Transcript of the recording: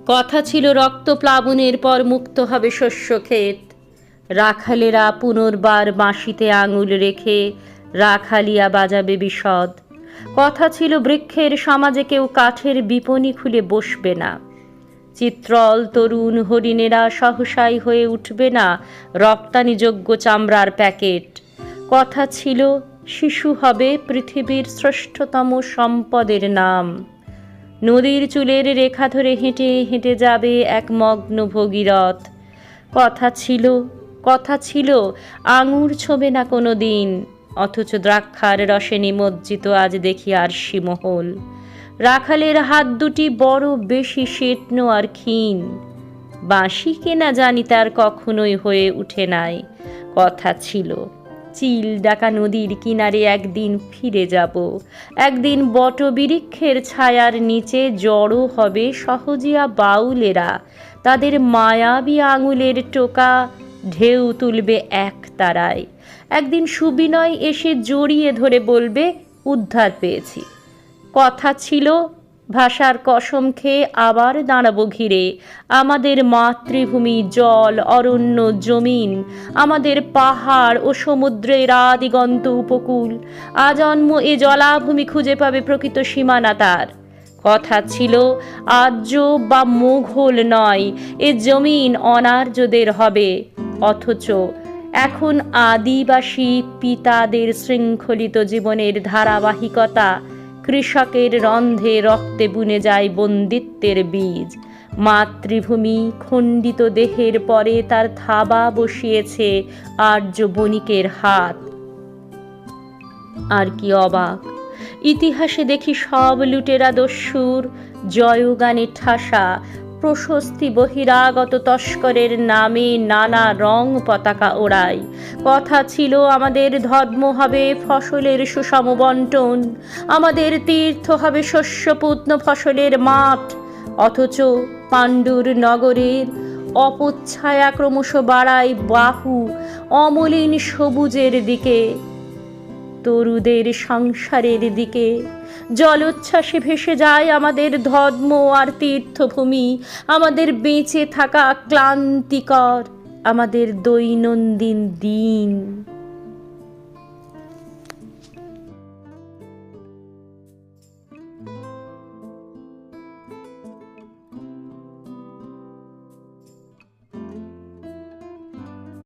কথা ছিল রক্তপ্লাবনের পর মুক্ত হবে শস্যক্ষেত। রাখালেরা পুনর্বার বাঁশিতে আঙুল রেখে রাখালিয়া বাজাবে বিশদ। কথা ছিল বৃক্ষের সমাজে কেউ কাঠের বিপণি খুলে বসবে না। চিত্রল তরুণ হরিণেরা সহসাই হয়ে উঠবে না রপ্তানিযোগ্য চামড়ার প্যাকেট। কথা ছিল শিশু হবে পৃথিবীর শ্রেষ্ঠতম সম্পদের নাম। নদীর চুলের রেখা ধরে হেঁটে হেঁটে যাবে এক মগ্ন ভগীরথ। কথা ছিল আঙুর ছোবে না কোনো দিন, অথচ দ্রাক্ষার রসে নিমজ্জিত আজ দেখি আরশি মহল। রাখালের হাত দুটি বড় বেশি শেটনো আর ক্ষীণ। বাঁশি কেনা জানি তার কখনোই হয়ে উঠে নাই। কথা ছিল চিল ডাকা নদীর কিনারে একদিন ফিরে যাব। একদিন বটবৃক্ষের ছায়ার নিচে জড়ো হবে সহজিয়া বাউলেরা। তাদের মায়াবী আঙুলের টোকা ঢেউ তুলবে এক তারায়। একদিন সুবিনয় এসে জড়িয়ে ধরে বলবে, উদ্ধার পেয়েছি। কথা ছিল ভাষার কসম খেয়ে আবার দাঁড়াবো ঘিরে। আমাদের মাতৃভূমি, জল, অরণ্য, জমিন, আমাদের পাহাড় ও সমুদ্রের আদিগন্ত উপকূল। আজন্ম এ জলাভূমি খুঁজে পাবে প্রকৃত সীমানা তার। কথা ছিল আর্য বা মুঘল নয়, এ জমিন অনার্যদের হবে। অথচ এখন আদিবাসী পিতাদের শৃঙ্খলিত জীবনের ধারাবাহিকতা কৃষকের রন্ধে রক্তে বুনে যায় বন্দিত্বের বীজ। মাতৃভূমি খণ্ডিত দেহের পরে তার থাবা বসিয়েছে আর্য বণিকের হাত। আর কি অবাক! ইতিহাসে দেখি সব লুটেরা দস্যুর জয়গানে ঠাসা, প্রশস্তি বহিরাগত তস্করের নামে নানা রং পতাকা ওড়ায়। কথা ছিল আমাদের ধর্ম হবে ফসলের সুষম বন্টন, আমাদের তীর্থ হবে শস্যপূর্ণ ফসলের মাঠ। অথচ পাণ্ডুর নগরের অপচ্ছায়া ক্রমশ বাড়ায় বাহু অমলিন সবুজের দিকে, তরুদের সংসারের দিকে। জলোচ্ছ্বাসে ভেসে যায় আমাদের ধর্ম আর তীর্থভূমি, আমাদের বেঁচে থাকা ক্লান্তিকর, আমাদের দৈনন্দিন দিন।